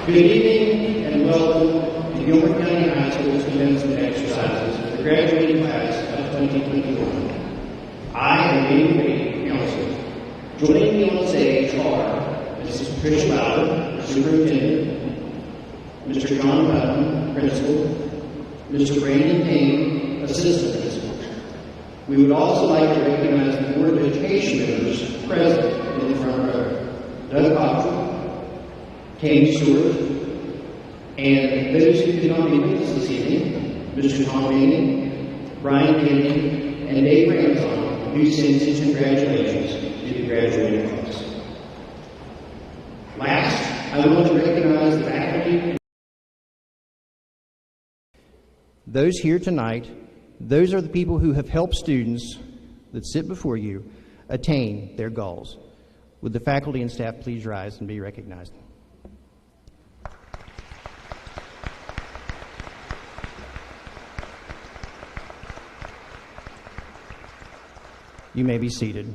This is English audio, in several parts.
Good evening and welcome to Gilmer County High School's commencement exercises for the graduating class of 2021. I am Amy Wade, counselor. Joining me on stage are Mrs. Patricia Bauer, superintendent, Mr. John Button, principal, Mr. Brandon Payne, assistant principal. We would also like to recognize the Board of Education members present in the front row. Doug Cottrell, Kane Stewart, and those who could not be with us this evening, Mr. Tom Manning, Brian Kennedy, and Dave Ramson, who sends his congratulations to the graduating class. Last, I want to recognize the faculty. Those here tonight, those are the people who have helped students that sit before you attain their goals. Would the faculty and staff please rise and be recognized? You may be seated.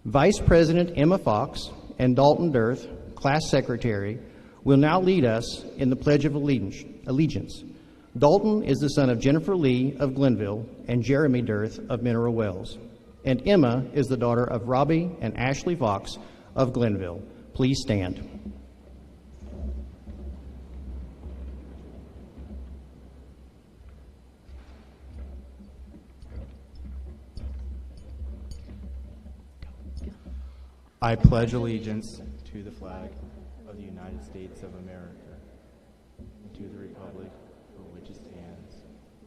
Vice President Emma Fox and Dalton Dirth, class secretary, will now lead us in the Pledge of Allegiance. Dalton is the son of Jennifer Lee of Glenville and Jeremy Dirth of Mineral Wells. And Emma is the daughter of Robbie and Ashley Fox of Glenville. Please stand. I pledge allegiance to the flag of the United States of America, and to the republic for which it stands,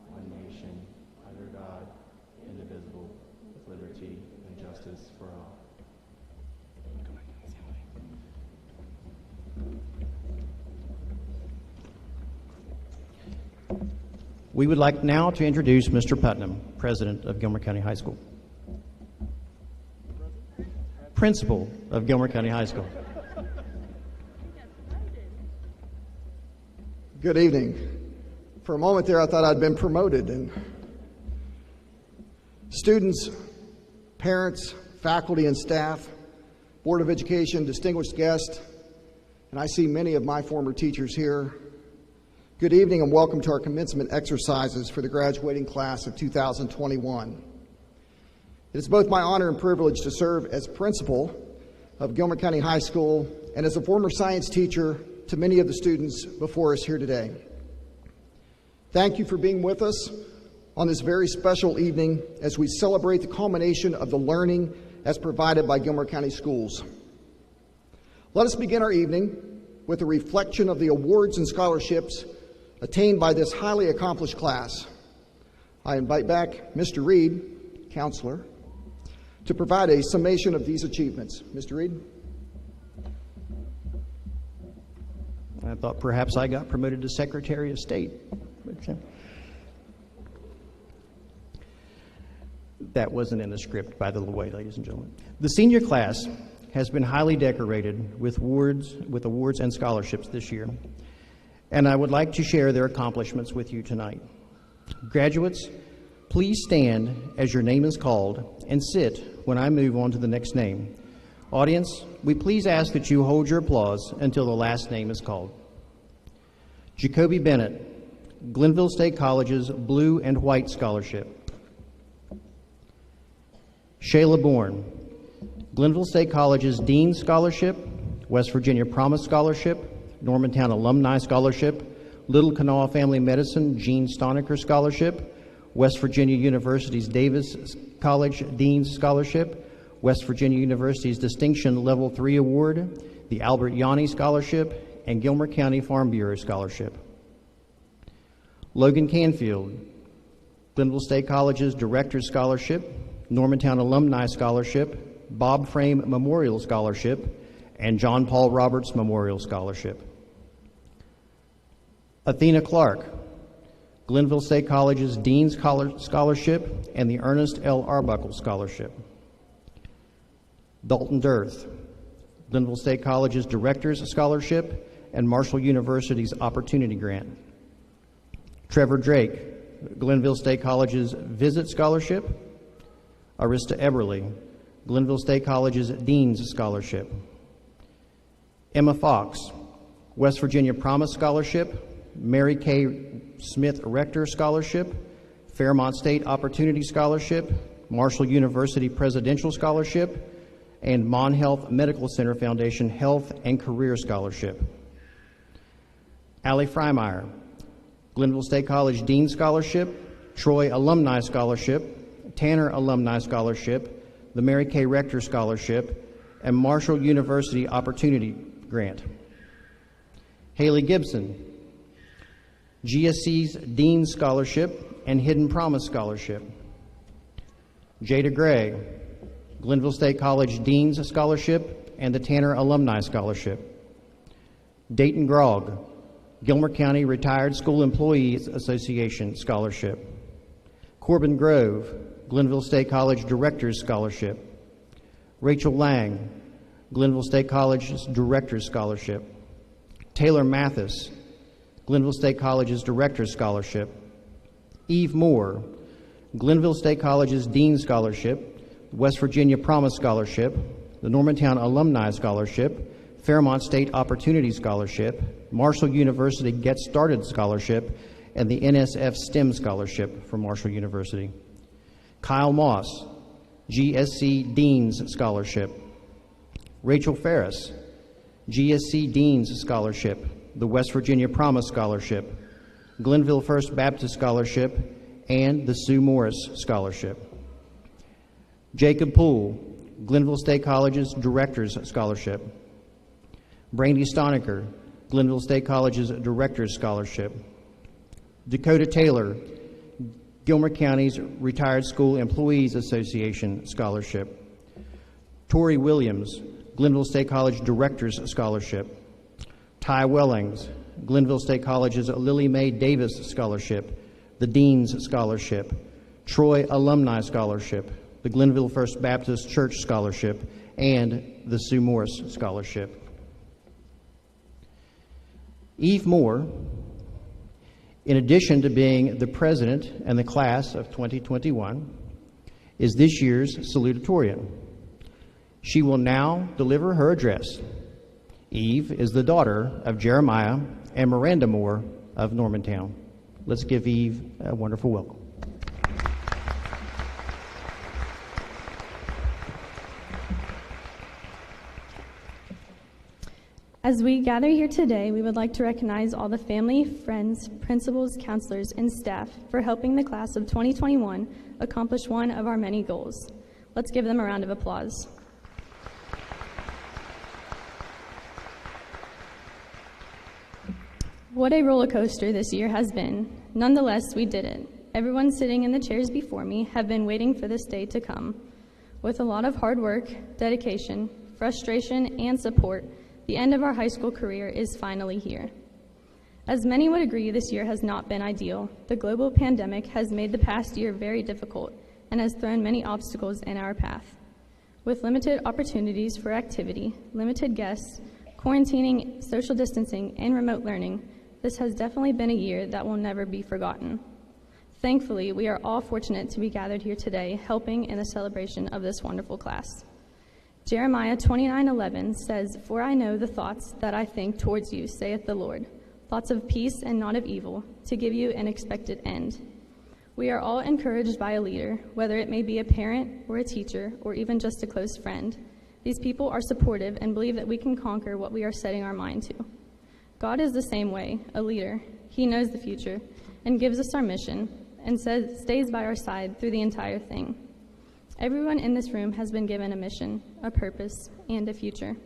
one nation, under God, indivisible, with liberty and justice for all. We would like now to introduce Mr. Putnam, President of Gilmer County High School. Principal of Gilmer County High School. Good evening. For a moment there, I thought I'd been promoted. And students, parents, faculty and staff, Board of Education, distinguished guests, and I see many of my former teachers here. Good evening and welcome to our commencement exercises for the graduating class of 2021. It is both my honor and privilege to serve as principal of Gilmer County High School and as a former science teacher to many of the students before us here today. Thank you for being with us on this very special evening as we celebrate the culmination of the learning as provided by Gilmer County Schools. Let us begin our evening with a reflection of the awards and scholarships attained by this highly accomplished class. I invite back Mr. Reed, counselor, to provide a summation of these achievements. Mr. Reed? I thought perhaps I got promoted to Secretary of State. That wasn't in the script, by the way, ladies and gentlemen. The senior class has been highly decorated with awards and scholarships this year, and I would like to share their accomplishments with you tonight. Graduates, please stand as your name is called and sit when I move on to the next name. Audience, we please ask that you hold your applause until the last name is called. Jacoby Bennett, Glenville State College's Blue and White Scholarship. Shayla Bourne, Glenville State College's Dean Scholarship, West Virginia Promise Scholarship, Normantown Alumni Scholarship, Little Kanawha Family Medicine Gene Stonecker Scholarship, West Virginia University's Davis College Dean's Scholarship, West Virginia University's Distinction Level 3 Award, the Albert Yanni Scholarship, and Gilmer County Farm Bureau Scholarship. Logan Canfield, Glenville State College's Director's Scholarship, Normantown Alumni Scholarship, Bob Frame Memorial Scholarship, and John Paul Roberts Memorial Scholarship. Athena Clark, Glenville State College's Dean's Scholarship and the Ernest L. Arbuckle Scholarship. Dalton Dirth, Glenville State College's Director's Scholarship and Marshall University's Opportunity Grant. Trevor Drake, Glenville State College's Visit Scholarship. Arista Eberly, Glenville State College's Dean's Scholarship. Emma Fox, West Virginia Promise Scholarship, Mary K. Smith Rector Scholarship, Fairmont State Opportunity Scholarship, Marshall University Presidential Scholarship, and Mon Health Medical Center Foundation Health and Career Scholarship. Allie Freimeyer, Glenville State College Dean Scholarship, Troy Alumni Scholarship, Tanner Alumni Scholarship, the Mary Kay Rector Scholarship, and Marshall University Opportunity Grant. Haley Gibson, GSC's Dean Scholarship and Hidden Promise Scholarship. Jada Gray, Glenville State College Dean's Scholarship and the Tanner Alumni Scholarship. Dayton Grogg, Gilmer County Retired School Employees Association Scholarship. Corbin Grove, Glenville State College Directors Scholarship. Rachel Lang, Glenville State College's Directors Scholarship. Taylor Mathis, Glenville State College's Directors Scholarship. Eve Moore, Glenville State College's Dean Scholarship, West Virginia Promise Scholarship, the Normantown Alumni Scholarship, Fairmont State Opportunity Scholarship, Marshall University Get Started Scholarship, and the NSF STEM Scholarship from Marshall University. Kyle Moss, GSC Dean's Scholarship. Rachel Ferris, GSC Dean's Scholarship, the West Virginia Promise Scholarship, Glenville First Baptist Scholarship, and the Sue Morris Scholarship. Jacob Poole, Glenville State College's Directors Scholarship. Brandy Stoniker, Glenville State College's Directors Scholarship. Dakota Taylor, Gilmer County's Retired School Employees Association Scholarship. Tori Williams, Glenville State College Directors Scholarship. Ty Wellings, Glenville State College's Lily Mae Davis Scholarship, the Dean's Scholarship. Troy Alumni Scholarship, the Glenville First Baptist Church Scholarship, and the Sue Morris Scholarship. Eve Moore, in addition to being the president and the class of 2021, is this year's salutatorian. She will now deliver her address. Eve is the daughter of Jeremiah and Miranda Moore of Normantown. Let's give Eve a wonderful welcome. As we gather here today, we would like to recognize all the family, friends, principals, counselors, and staff for helping the class of 2021 accomplish one of our many goals. Let's give them a round of applause. What a roller coaster this year has been. Nonetheless, we did it. Everyone sitting in the chairs before me have been waiting for this day to come. With a lot of hard work, dedication, frustration, and support, the end of our high school career is finally here. As many would agree, this year has not been ideal. The global pandemic has made the past year very difficult and has thrown many obstacles in our path. With limited opportunities for activity, limited guests, quarantining, social distancing, and remote learning, this has definitely been a year that will never be forgotten. Thankfully, we are all fortunate to be gathered here today, helping in the celebration of this wonderful class. Jeremiah 29:11 says, "For I know the thoughts that I think towards you, saith the Lord, thoughts of peace and not of evil, to give you an expected end." We are all encouraged by a leader, whether it may be a parent or a teacher or even just a close friend. These people are supportive and believe that we can conquer what we are setting our mind to. God is the same way, a leader. He knows the future and gives us our mission and stays by our side through the entire thing. Everyone in this room has been given a mission, a purpose, and a future.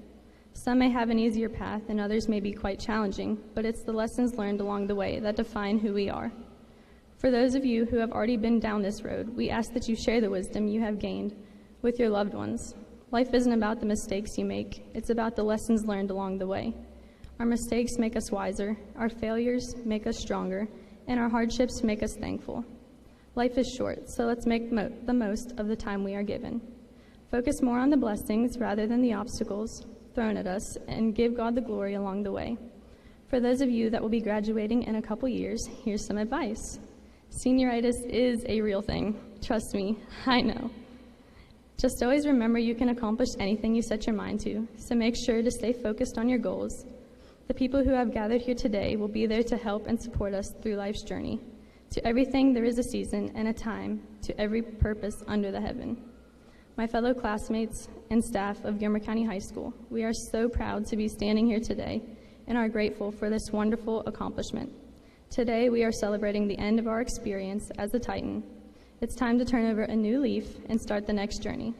Some may have an easier path and others may be quite challenging, but it's the lessons learned along the way that define who we are. For those of you who have already been down this road, we ask that you share the wisdom you have gained with your loved ones. Life isn't about the mistakes you make, it's about the lessons learned along the way. Our mistakes make us wiser, our failures make us stronger, and our hardships make us thankful. Life is short, so let's make the most of the time we are given. Focus more on the blessings rather than the obstacles thrown at us, and give God the glory along the way. For those of you that will be graduating in a couple years, here's some advice. Senioritis is a real thing. Trust me, I know. Just always remember you can accomplish anything you set your mind to, so make sure to stay focused on your goals. The people who have gathered here today will be there to help and support us through life's journey. To everything there is a season and a time, to every purpose under the heaven. My fellow classmates and staff of Gilmer County High School, we are so proud to be standing here today and are grateful for this wonderful accomplishment. Today we are celebrating the end of our experience as a Titan. It's time to turn over a new leaf and start the next journey.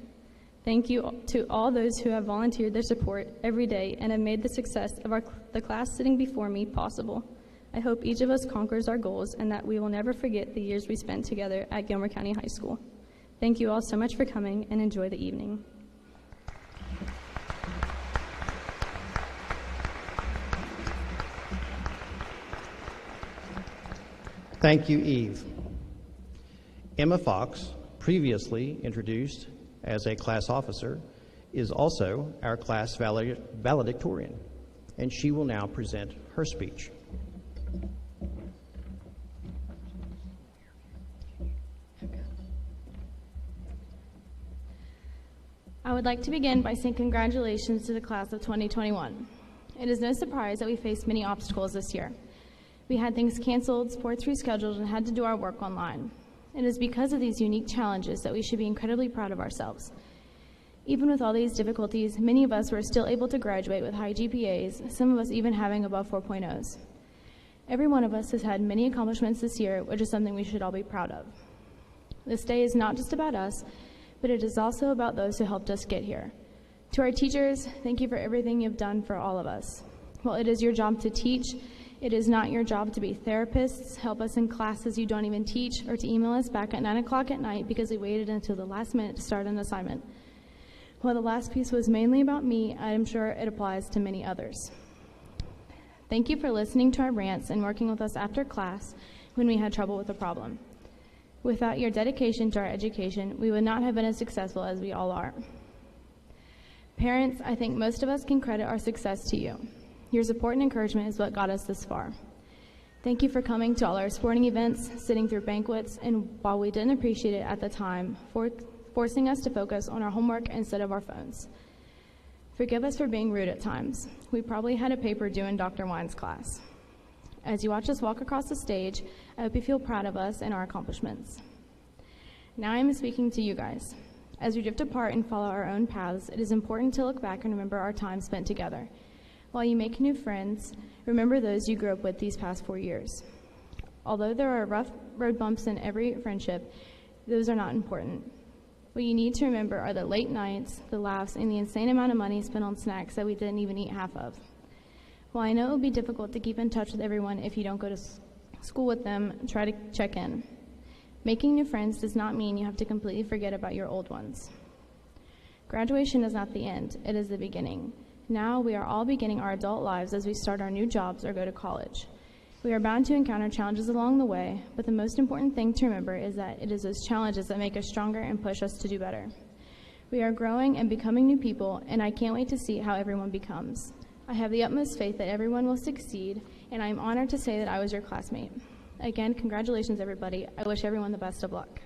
Thank you to all those who have volunteered their support every day and have made the success of the class sitting before me possible. I hope each of us conquers our goals and that we will never forget the years we spent together at Gilmer County High School. Thank you all so much for coming, and enjoy the evening. Thank you, Eve. Emma Fox, previously introduced as a class officer, is also our class valedictorian, and she will now present her speech. I would like to begin by saying congratulations to the class of 2021. It is no surprise that we faced many obstacles this year. We had things canceled, sports rescheduled, and had to do our work online. It is because of these unique challenges that we should be incredibly proud of ourselves. Even with all these difficulties, many of us were still able to graduate with high GPAs, some of us even having above 4.0s. Every one of us has had many accomplishments this year, which is something we should all be proud of. This day is not just about us, but it is also about those who helped us get here. To our teachers, thank you for everything you've done for all of us. While it is your job to teach, it is not your job to be therapists, help us in classes you don't even teach, or to email us back at 9 o'clock at night because we waited until the last minute to start an assignment. While the last piece was mainly about me, I am sure it applies to many others. Thank you for listening to our rants and working with us after class when we had trouble with a problem. Without your dedication to our education, we would not have been as successful as we all are. Parents, I think most of us can credit our success to you. Your support and encouragement is what got us this far. Thank you for coming to all our sporting events, sitting through banquets, and while we didn't appreciate it at the time, forcing us to focus on our homework instead of our phones. Forgive us for being rude at times. We probably had a paper due in Dr. Wine's class. As you watch us walk across the stage, I hope you feel proud of us and our accomplishments. Now I am speaking to you guys. As we drift apart and follow our own paths, it is important to look back and remember our time spent together. While you make new friends, remember those you grew up with these past 4 years. Although there are rough road bumps in every friendship, those are not important. What you need to remember are the late nights, the laughs, and the insane amount of money spent on snacks that we didn't even eat half of. While I know it will be difficult to keep in touch with everyone if you don't go to school with them, try to check in. Making new friends does not mean you have to completely forget about your old ones. Graduation is not the end, it is the beginning. Now we are all beginning our adult lives as we start our new jobs or go to college. We are bound to encounter challenges along the way, but the most important thing to remember is that it is those challenges that make us stronger and push us to do better. We are growing and becoming new people, and I can't wait to see how everyone becomes. I have the utmost faith that everyone will succeed, and I am honored to say that I was your classmate. Again, congratulations, everybody. I wish everyone the best of luck.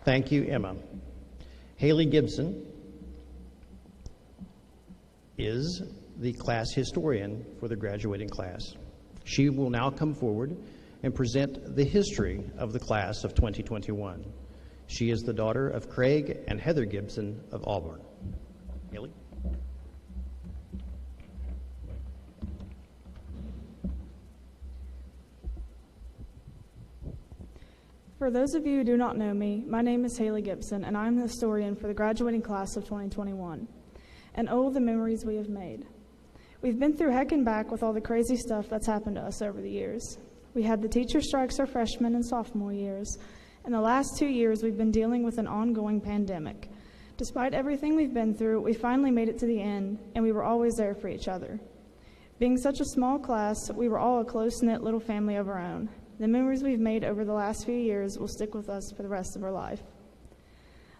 Thank you, Emma. Haley Gibson is the class historian for the graduating class. She will now come forward and present the history of the class of 2021. She is the daughter of Craig and Heather Gibson of Auburn. Haley? For those of you who do not know me, my name is Haley Gibson, and I'm the historian for the graduating class of 2021. And oh, the memories we have made. We've been through heck and back with all the crazy stuff that's happened to us over the years. We had the teacher strikes our freshman and sophomore years. In the last 2 years, we've been dealing with an ongoing pandemic. Despite everything we've been through, we finally made it to the end, and we were always there for each other. Being such a small class, we were all a close-knit little family of our own. The memories we've made over the last few years will stick with us for the rest of our life.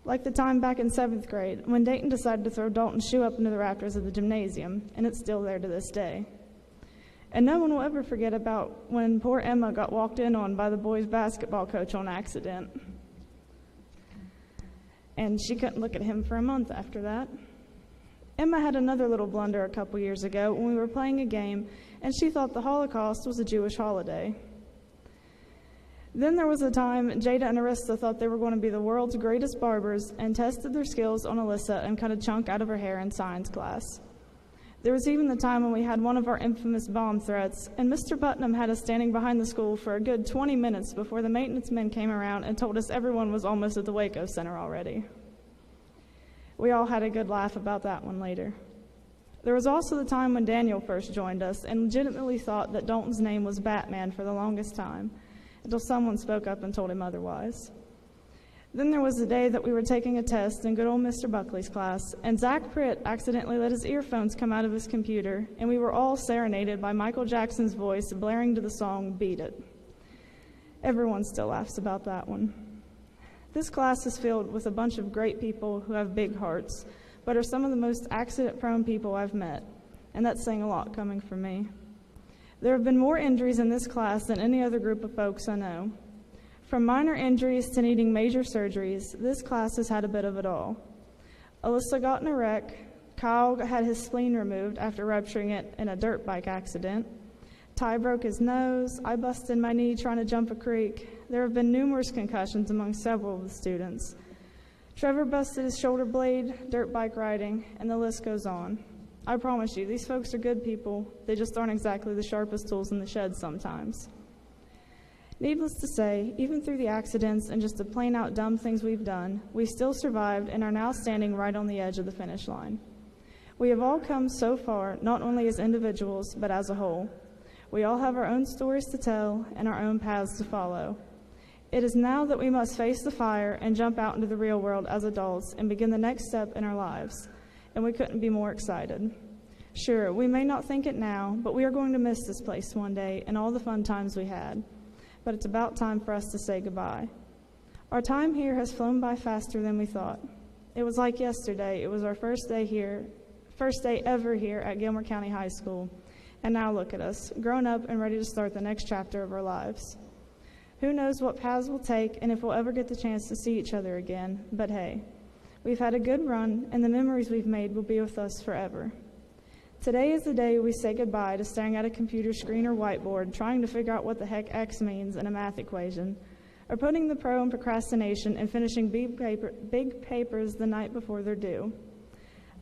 Like the time back in 7th grade, when Dayton decided to throw Dalton's shoe up into the rafters of the gymnasium, and it's still there to this day. And no one will ever forget about when poor Emma got walked in on by the boys' basketball coach on accident. and she couldn't look at him for a month after that. Emma had another little blunder a couple years ago when we were playing a game, and she thought the Holocaust was a Jewish holiday. Then there was a time Jada and Arista thought they were going to be the world's greatest barbers and tested their skills on Alyssa and cut a chunk out of her hair in science class. There was even the time when we had one of our infamous bomb threats, and Mr. Putnam had us standing behind the school for a good 20 minutes before the maintenance men came around and told us everyone was almost at the Waco Center already. We all had a good laugh about that one later. There was also the time when Daniel first joined us and legitimately thought that Dalton's name was Batman for the longest time, until someone spoke up and told him otherwise. Then there was the day that we were taking a test in good old Mr. Buckley's class, and Zach Pritt accidentally let his earphones come out of his computer, and we were all serenaded by Michael Jackson's voice blaring to the song, "Beat It." Everyone still laughs about that one. This class is filled with a bunch of great people who have big hearts, but are some of the most accident-prone people I've met, and that's saying a lot coming from me. There have been more injuries in this class than any other group of folks I know. From minor injuries to needing major surgeries, this class has had a bit of it all. Alyssa got in a wreck, Kyle had his spleen removed after rupturing it in a dirt bike accident, Ty broke his nose, I busted my knee trying to jump a creek. There have been numerous concussions among several of the students. Trevor busted his shoulder blade, dirt bike riding, and the list goes on. I promise you, these folks are good people. They just aren't exactly the sharpest tools in the shed sometimes. Needless to say, even through the accidents and just the plain out dumb things we've done, we still survived and are now standing right on the edge of the finish line. We have all come so far, not only as individuals, but as a whole. We all have our own stories to tell and our own paths to follow. It is now that we must face the fire and jump out into the real world as adults and begin the next step in our lives. And we couldn't be more excited. Sure, we may not think it now, but we are going to miss this place one day and all the fun times we had. But it's about time for us to say goodbye. Our time here has flown by faster than we thought. It was like yesterday. It was our first day ever here at Gilmer County High School. And now look at us, grown up and ready to start the next chapter of our lives. Who knows what paths we'll take and if we'll ever get the chance to see each other again, but hey, we've had a good run and the memories we've made will be with us forever. Today is the day we say goodbye to staring at a computer screen or whiteboard trying to figure out what the heck X means in a math equation, or putting the pro in procrastination and finishing big papers the night before they're due.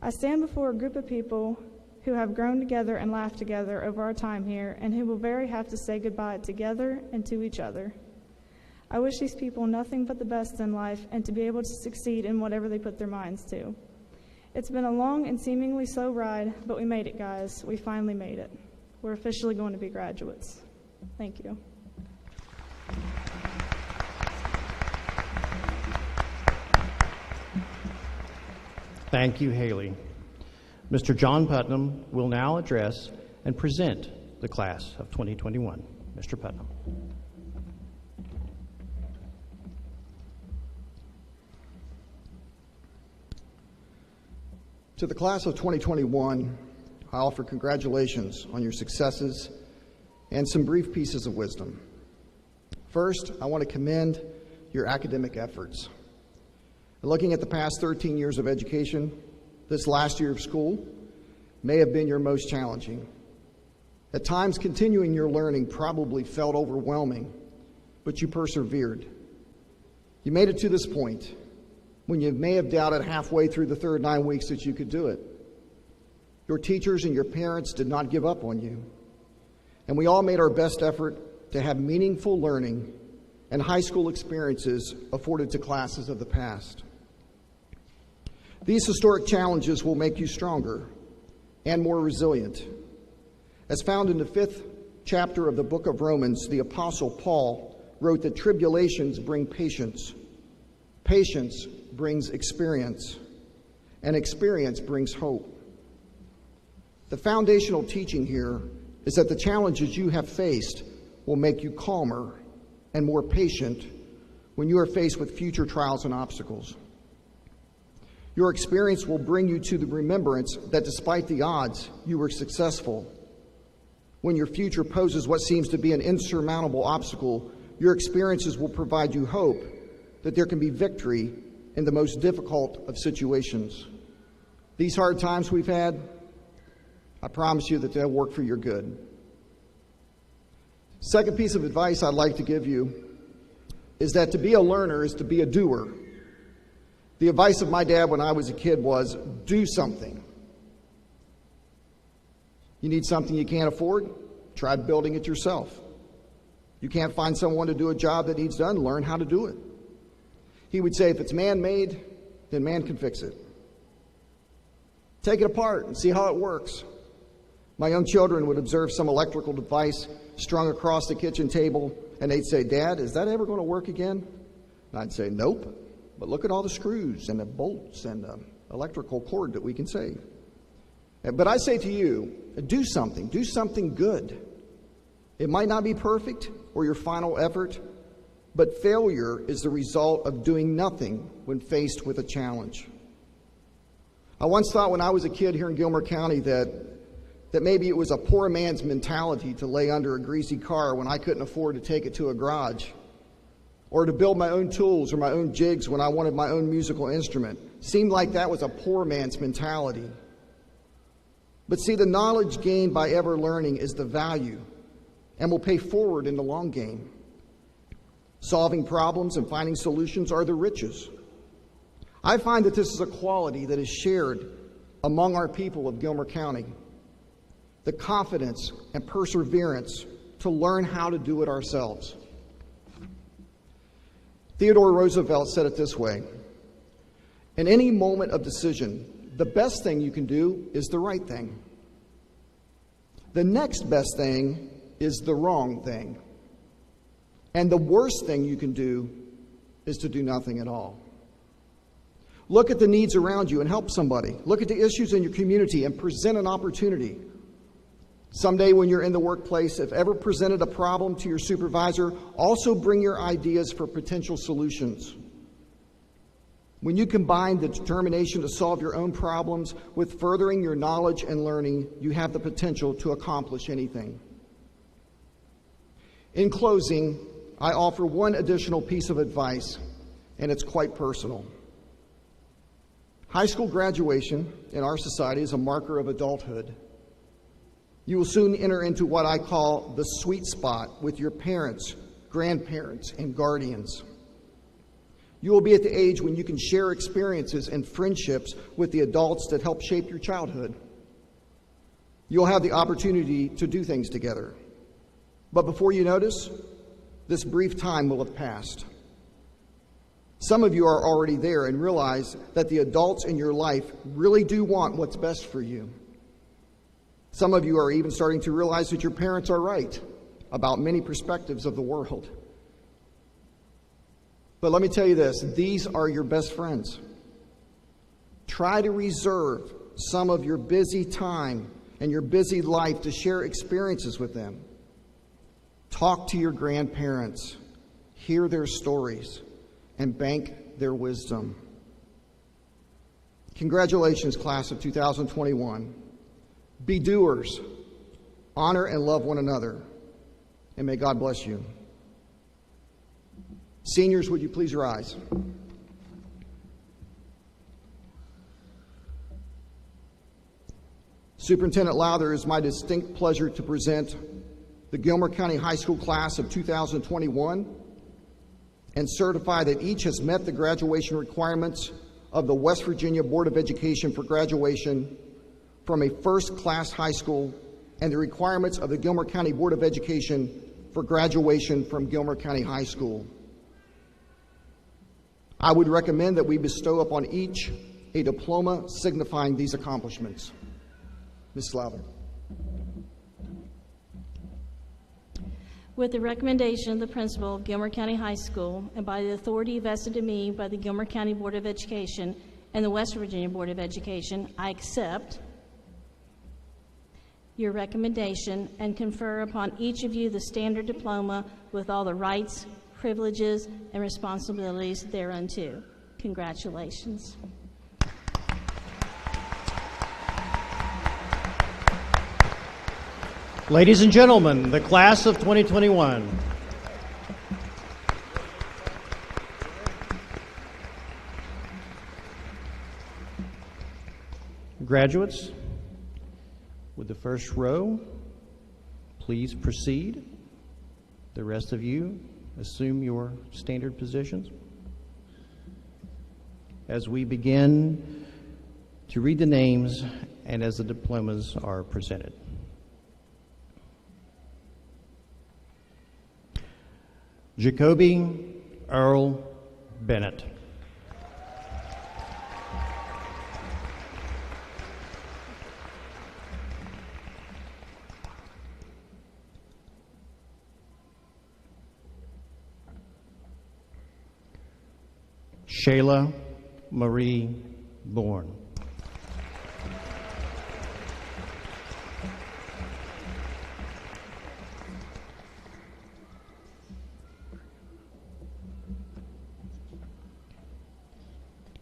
I stand before a group of people who have grown together and laughed together over our time here and who will very have to say goodbye together and to each other. I wish these people nothing but the best in life and to be able to succeed in whatever they put their minds to. It's been a long and seemingly slow ride, but we made it, guys. We finally made it. We're officially going to be graduates. Thank you. Thank you, Haley. Mr. John Putnam will now address and present the class of 2021. Mr. Putnam. To the class of 2021, I offer congratulations on your successes and some brief pieces of wisdom. First, I want to commend your academic efforts. Looking at the past 13 years of education, this last year of school may have been your most challenging. At times, continuing your learning probably felt overwhelming, but you persevered. You made it to this point when you may have doubted halfway through the third 9 weeks that you could do it. Your teachers and your parents did not give up on you. And we all made our best effort to have meaningful learning and high school experiences afforded to classes of the past. These historic challenges will make you stronger and more resilient. As found in the 5th chapter of the book of Romans, the Apostle Paul wrote that tribulations bring patience. Patience brings experience, and experience brings hope. The foundational teaching here is that the challenges you have faced will make you calmer and more patient when you are faced with future trials and obstacles. Your experience will bring you to the remembrance that despite the odds, you were successful. When your future poses what seems to be an insurmountable obstacle, your experiences will provide you hope that there can be victory in the most difficult of situations. These hard times we've had, I promise you that they'll work for your good. Second piece of advice I'd like to give you is that to be a learner is to be a doer. The advice of my dad when I was a kid was, do something. You need something you can't afford? Try building it yourself. You can't find someone to do a job that needs done? Learn how to do it. He would say, if it's man-made, then man can fix it. Take it apart and see how it works. My young children would observe some electrical device strung across the kitchen table, and they'd say, Dad, is that ever going to work again? And I'd say, nope, but look at all the screws and the bolts and the electrical cord that we can save. But I say to you, do something good. It might not be perfect or your final effort, but failure is the result of doing nothing when faced with a challenge. I once thought when I was a kid here in Gilmer County that maybe it was a poor man's mentality to lay under a greasy car when I couldn't afford to take it to a garage, or to build my own tools or my own jigs when I wanted my own musical instrument. Seemed like that was a poor man's mentality. But see, the knowledge gained by ever learning is the value and will pay forward in the long game. Solving problems and finding solutions are the riches. I find that this is a quality that is shared among our people of Gilmer County. The confidence and perseverance to learn how to do it ourselves. Theodore Roosevelt said it this way, in any moment of decision, the best thing you can do is the right thing. The next best thing is the wrong thing. And the worst thing you can do is to do nothing at all. Look at the needs around you and help somebody. Look at the issues in your community and present an opportunity. Someday when you're in the workplace, if ever presented a problem to your supervisor, also bring your ideas for potential solutions. When you combine the determination to solve your own problems with furthering your knowledge and learning, you have the potential to accomplish anything. In closing, I offer one additional piece of advice, and it's quite personal. High school graduation in our society is a marker of adulthood. You will soon enter into what I call the sweet spot with your parents, grandparents, and guardians. You will be at the age when you can share experiences and friendships with the adults that help shape your childhood. You'll have the opportunity to do things together. But before you notice, this brief time will have passed. Some of you are already there and realize that the adults in your life really do want what's best for you. Some of you are even starting to realize that your parents are right about many perspectives of the world. But let me tell you this, these are your best friends. Try to reserve some of your busy time and your busy life to share experiences with them. Talk to your grandparents, hear their stories, and bank their wisdom. Congratulations, class of 2021. Be doers, honor and love one another, and may God bless you. Seniors, would you please rise? Superintendent Lowther, it is my distinct pleasure to present the Gilmer County High School class of 2021 and certify that each has met the graduation requirements of the West Virginia Board of Education for graduation from a first-class high school and the requirements of the Gilmer County Board of Education for graduation from Gilmer County High School. I would recommend that we bestow upon each a diploma signifying these accomplishments. Ms. Lowther. With the recommendation of the principal of Gilmer County High School and by the authority vested in me by the Gilmer County Board of Education and the West Virginia Board of Education, I accept your recommendation and confer upon each of you the standard diploma with all the rights, privileges, and responsibilities thereunto. Congratulations. Ladies and gentlemen, the class of 2021. Graduates, with the first row, please proceed. The rest of you, assume your standard positions. As we begin to read the names and as the diplomas are presented. Jacoby Earl Bennett. Shayla Marie Bourne.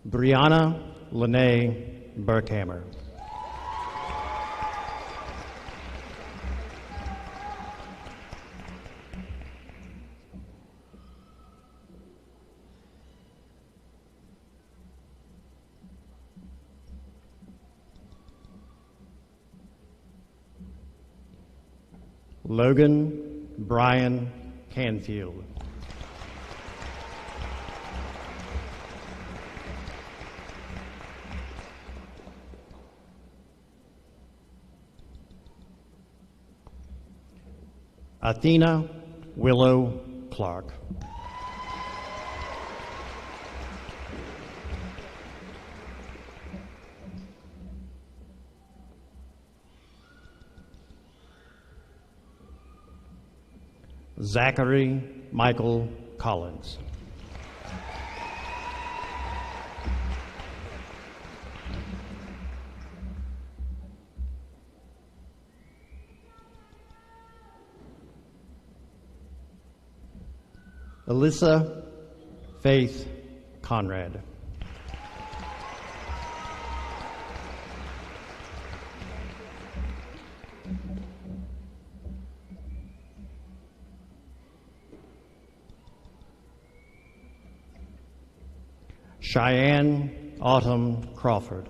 Brianna Lene Burkhammer. Logan Brian Canfield. Athena Willow Clark. Zachary Michael Collins. Alyssa Faith Conrad. Cheyenne Autumn Crawford.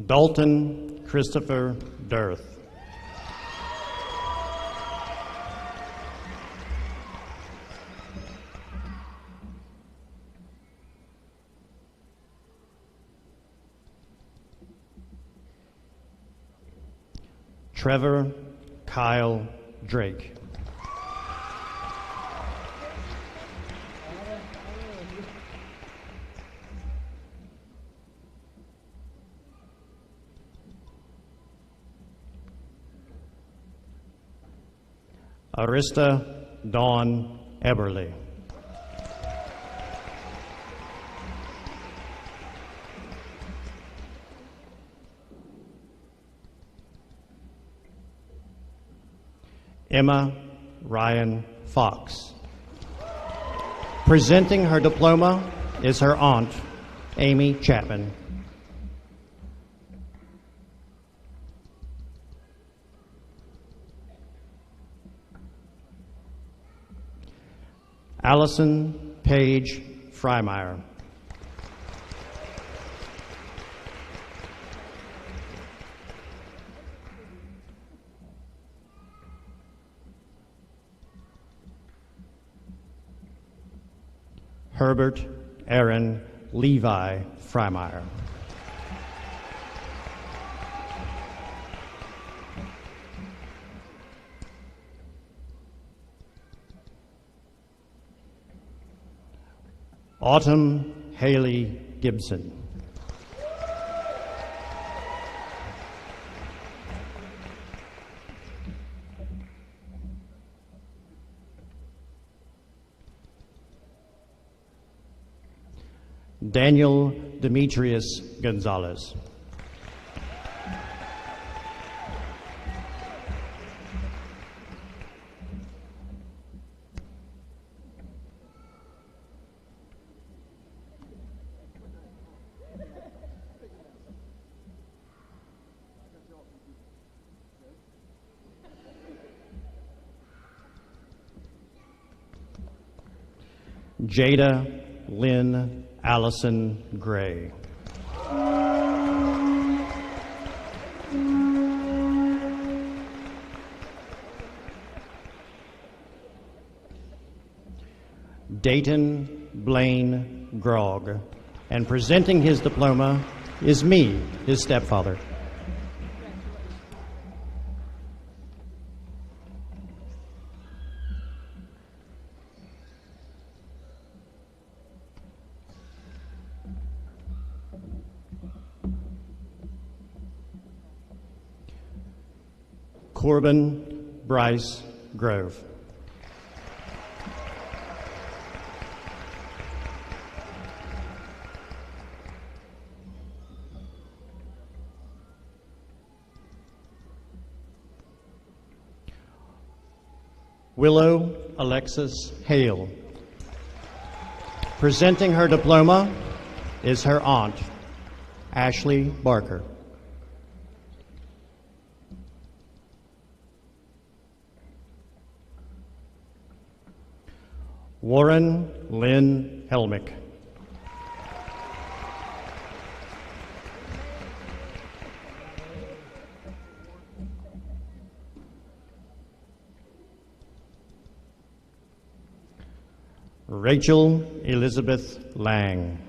Dalton Christopher Dirth. Trevor Kyle Drake. Arista Dawn Eberly. Emma Ryan Fox. Presenting her diploma is her aunt, Amy Chapman. Allison Paige Freimeyer. Herbert Aaron Levi Freimeyer. Autumn Haley Gibson. Daniel Demetrius Gonzalez. Jada Lynn Allison Gray. Dayton Blaine Grogg. And presenting his diploma is me, his stepfather. Corbin Bryce Grove. Willow Alexis Hale. Presenting her diploma is her aunt, Ashley Barker. Warren Lynn Helmick. Rachel Elizabeth Lang.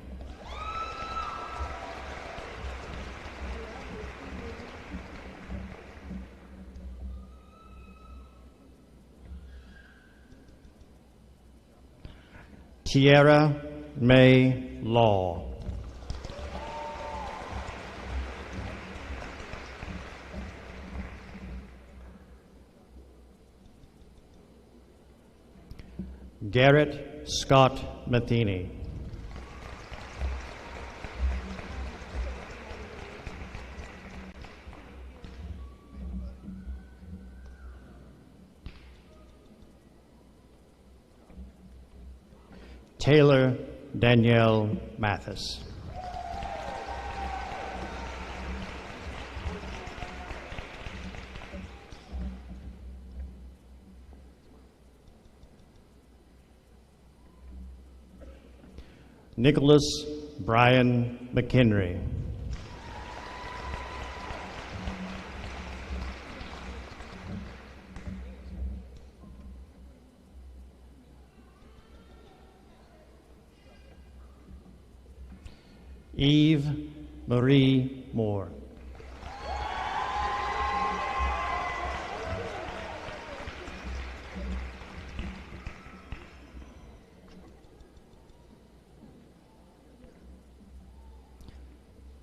Tiara May Law. Garrett Scott Matheny. Taylor Danielle Mathis. Nicholas Brian McHenry. Eve Marie Moore.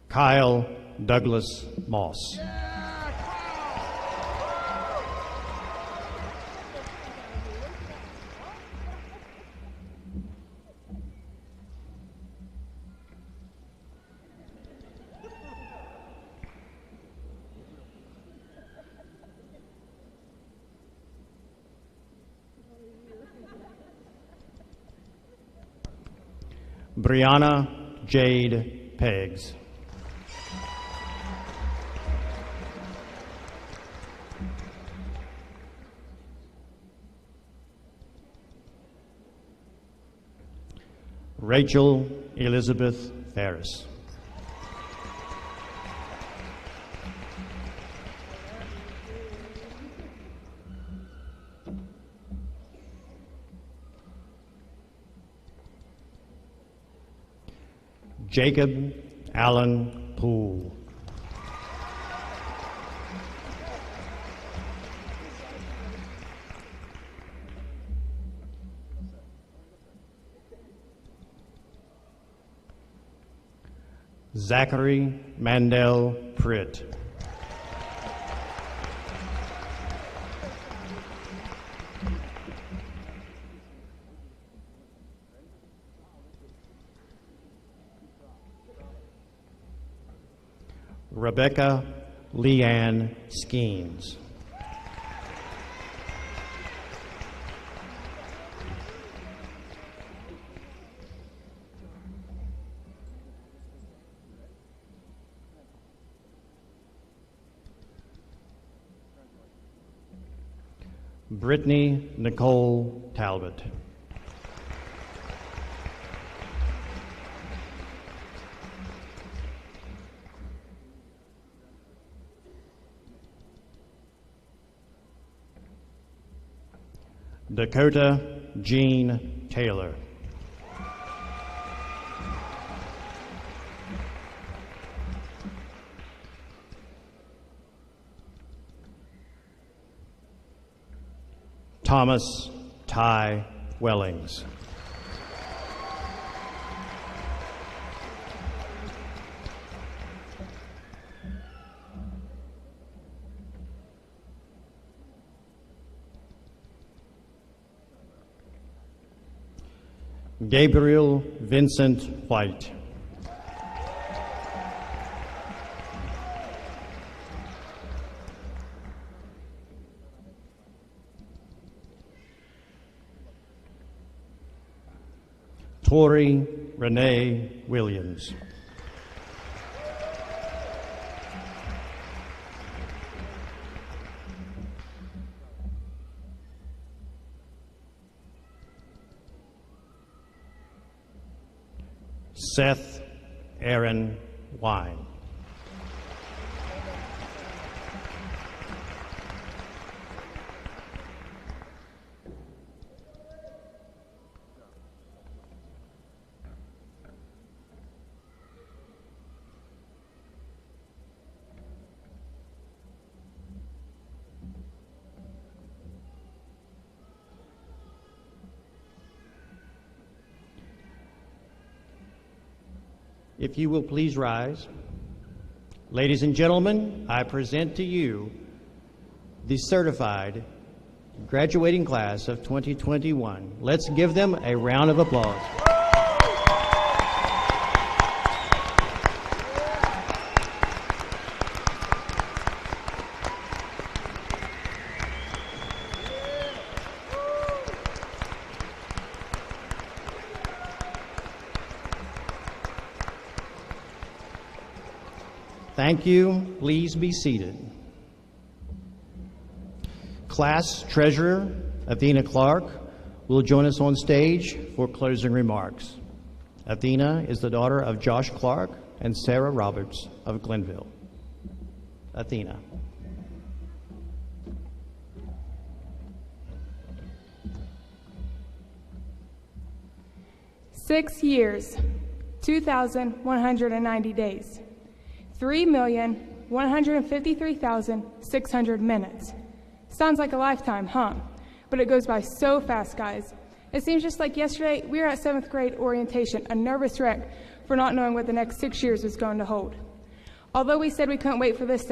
Kyle Douglas Moss. Brianna Jade Peggs. Rachel Elizabeth Ferris. Jacob Allen Poole. Zachary Mandel Pritt. Rebecca Leanne Skeens. Brittany Nicole Talbot. Dakota Jean Taylor. Thomas Ty Wellings. Gabriel Vincent White. Tori Renee Williams. Seth Aaron Wine. If you will please rise. Ladies and gentlemen, I present to you the certified graduating class of 2021. Let's give them a round of applause. Thank you. Please be seated. Class Treasurer Athena Clark will join us on stage for closing remarks. Athena is the daughter of Josh Clark and Sarah Roberts of Glenville. Athena. "6 years, 2,190 days. 3,153,600 minutes. Sounds like a lifetime, huh? But it goes by so fast, guys. It seems just like yesterday we were at 7th grade orientation, a nervous wreck for not knowing what the next 6 years was going to hold. Although we said we couldn't wait for this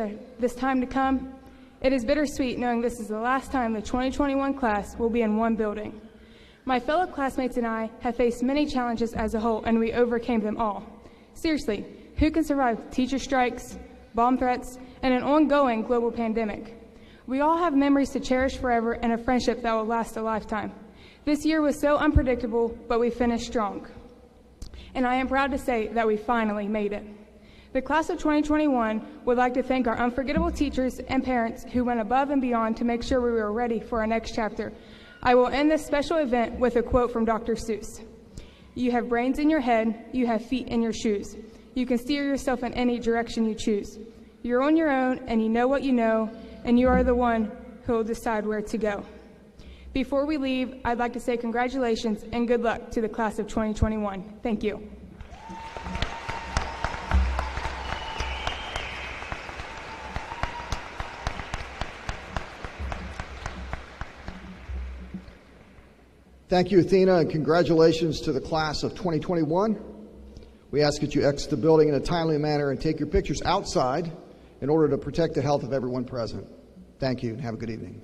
time to come, it is bittersweet knowing this is the last time the 2021 class will be in one building. My fellow classmates and I have faced many challenges as a whole, and we overcame them all. Seriously, who can survive teacher strikes, bomb threats, and an ongoing global pandemic? We all have memories to cherish forever and a friendship that will last a lifetime. This year was so unpredictable, but we finished strong. And I am proud to say that we finally made it. The class of 2021 would like to thank our unforgettable teachers and parents who went above and beyond to make sure we were ready for our next chapter. I will end this special event with a quote from Dr. Seuss. "You have brains in your head, you have feet in your shoes. You can steer yourself in any direction you choose. You're on your own, and you know what you know, and you are the one who will decide where to go." Before we leave, I'd like to say congratulations and good luck to the class of 2021. Thank you. Thank you, Athena, and congratulations to the class of 2021. We ask that you exit the building in a timely manner and take your pictures outside in order to protect the health of everyone present. Thank you, and have a good evening.